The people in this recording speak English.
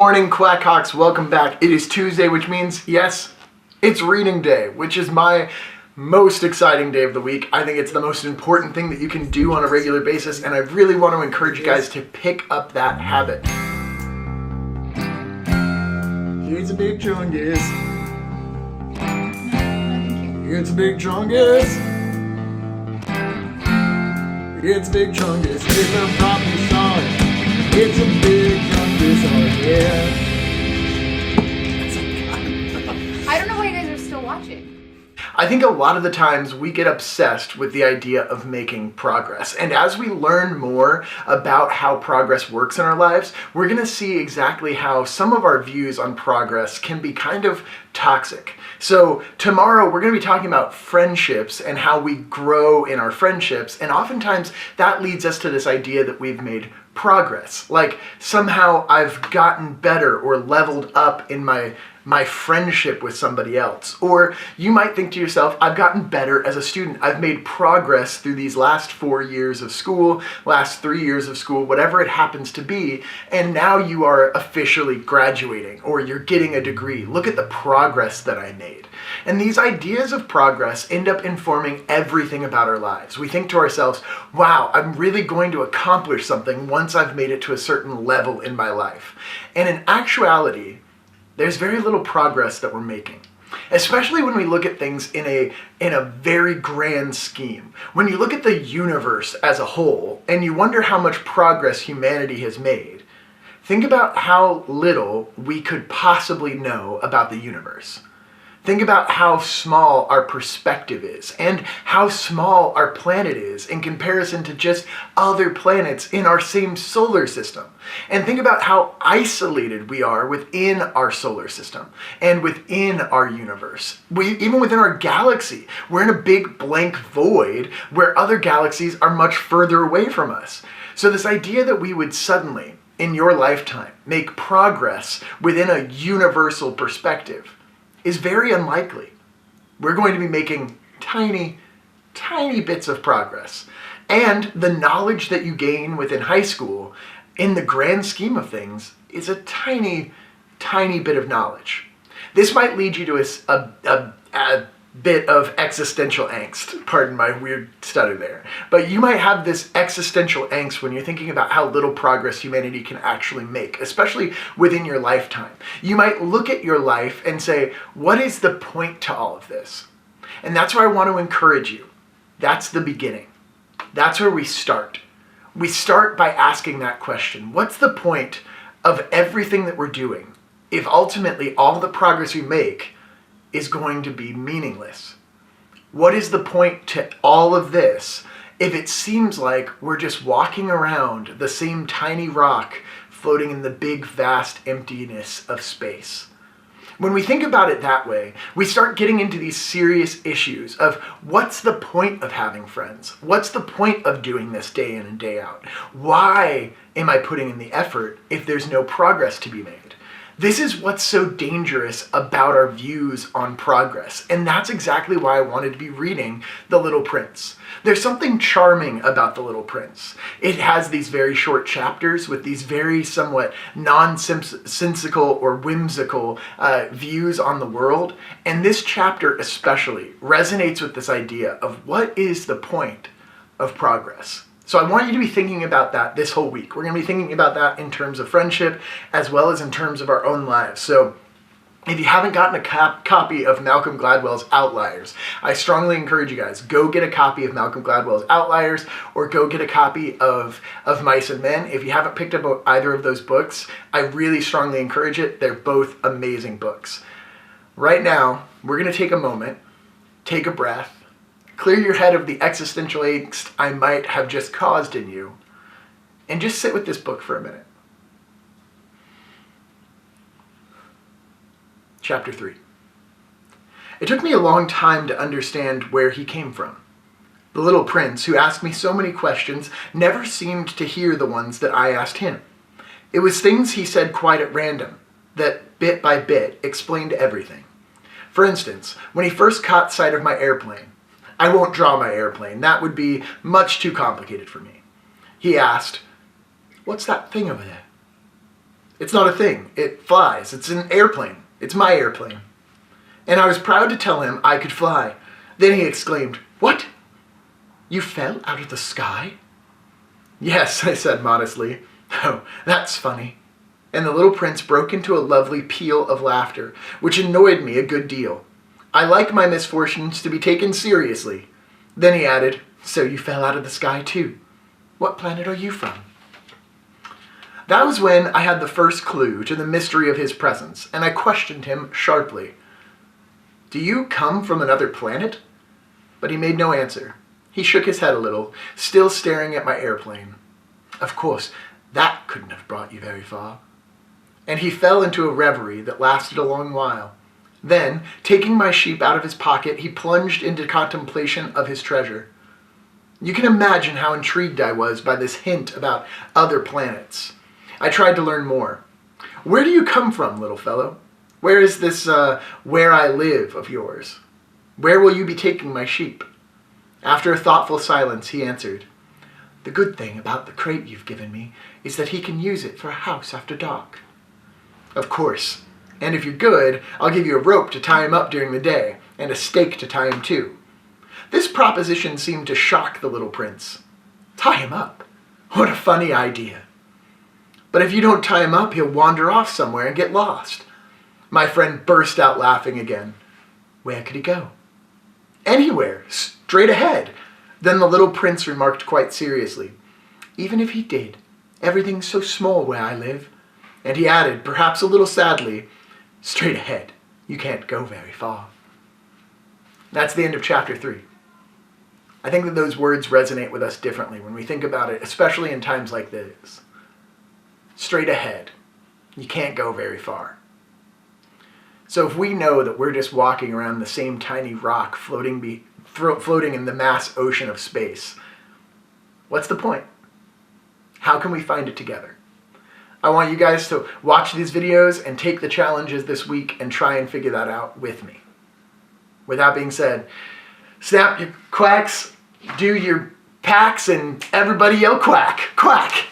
Morning, Quackhawks. Welcome back. It is Tuesday, which means, yes, it's reading day, which is my most exciting day of the week. I think it's the most important thing that you can do on a regular basis, and I really want to encourage you guys to pick up that habit. Here's a big chungus. It's a big chungus. It's a big chungus. It's a property song. It's a big chungus, oh yeah. I don't know why you guys are still watching. I think a lot of the times we get obsessed with the idea of making progress. And as we learn more about how progress works in our lives, we're going to see exactly how some of our views on progress can be kind of toxic. So tomorrow we're going to be talking about friendships and how we grow in our friendships. And oftentimes that leads us to this idea that we've made progress. Like somehow I've gotten better or leveled up in my friendship with somebody else. Or you might think to yourself, I've gotten better as a student. I've made progress through these last 4 years of school, last 3 years of school, whatever it happens to be. And now you are officially graduating or you're getting a degree. Look at the progress that I made. And these ideas of progress end up informing everything about our lives. We think to ourselves, wow, I'm really going to accomplish something once I've made it to a certain level in my life. And in actuality, there's very little progress that we're making, especially when we look at things in a very grand scheme. When you look at the universe as a whole and you wonder how much progress humanity has made, think about how little we could possibly know about the universe. Think about how small our perspective is and how small our planet is in comparison to just other planets in our same solar system. And think about how isolated we are within our solar system and within our universe. Even within our galaxy, we're in a big blank void where other galaxies are much further away from us. So this idea that we would suddenly, in your lifetime, make progress within a universal perspective is very unlikely. We're going to be making tiny bits of progress. And the knowledge that you gain within high school, in the grand scheme of things, is a tiny bit of knowledge. This might lead you to a bit of existential angst. Pardon my weird stutter there. But you might have this existential angst when you're thinking about how little progress humanity can actually make, especially within your lifetime. You might look at your life and say, what is the point to all of this? And that's where I want to encourage you. That's the beginning. That's where we start. We start by asking that question. What's the point of everything that we're doing if ultimately all the progress we make is going to be meaningless? What is the point to all of this if it seems like we're just walking around the same tiny rock floating in the big vast emptiness of space? When we think about it that way, we start getting into these serious issues of what's the point of having friends? What's the point of doing this day in and day out? Why am I putting in the effort if there's no progress to be made? This is what's so dangerous about our views on progress, and that's exactly why I wanted to be reading The Little Prince. There's something charming about The Little Prince. It has these very short chapters with these very somewhat nonsensical or whimsical views on the world, and this chapter especially resonates with this idea of what is the point of progress. So I want you to be thinking about that this whole week. We're going to be thinking about that in terms of friendship as well as in terms of our own lives. So if you haven't gotten a copy of Malcolm Gladwell's Outliers, I strongly encourage you guys, go get a copy of Malcolm Gladwell's Outliers or go get a copy of Mice and Men. If you haven't picked up either of those books, I really strongly encourage it. They're both amazing books. Right now, we're going to take a moment, take a breath, clear your head of the existential angst I might have just caused in you, and just sit with this book for a minute. Chapter 3. It took me a long time to understand where he came from. The little prince, who asked me so many questions, never seemed to hear the ones that I asked him. It was things he said quite at random, that bit by bit explained everything. For instance, when he first caught sight of my airplane, I won't draw my airplane. That would be much too complicated for me. He asked, "What's that thing over there?" It's not a thing. It flies. It's an airplane. It's my airplane. And I was proud to tell him I could fly. Then he exclaimed, "What? You fell out of the sky?" "Yes," I said modestly. "Oh, that's funny." And the little prince broke into a lovely peal of laughter, which annoyed me a good deal. I like my misfortunes to be taken seriously. Then he added, "So you fell out of the sky too. What planet are you from?" That was when I had the first clue to the mystery of his presence, and I questioned him sharply. "Do you come from another planet?" But he made no answer. He shook his head a little, still staring at my airplane. "Of course, that couldn't have brought you very far." And he fell into a reverie that lasted a long while. Then, taking my sheep out of his pocket, he plunged into contemplation of his treasure. You can imagine how intrigued I was by this hint about other planets. I tried to learn more. "Where do you come from, little fellow? Where is this, where I live of yours? Where will you be taking my sheep?" After a thoughtful silence, he answered, "The good thing about the crate you've given me is that he can use it for a house after dark." "Of course. And if you're good, I'll give you a rope to tie him up during the day, and a stake to tie him to." This proposition seemed to shock the little prince. "Tie him up? What a funny idea." "But if you don't tie him up, he'll wander off somewhere and get lost." My friend burst out laughing again. "Where could he go?" "Anywhere, straight ahead." Then the little prince remarked quite seriously, "Even if he did, everything's so small where I live." And he added, perhaps a little sadly, "Straight ahead, you can't go very far." That's the end of chapter 3. I think that those words resonate with us differently when we think about it, especially in times like this. Straight ahead, you can't go very far. So if we know that we're just walking around the same tiny rock floating in the mass ocean of space, what's the point? How can we find it together? I want you guys to watch these videos and take the challenges this week and try and figure that out with me. With that being said, snap your quacks, do your packs, and everybody yell quack, quack.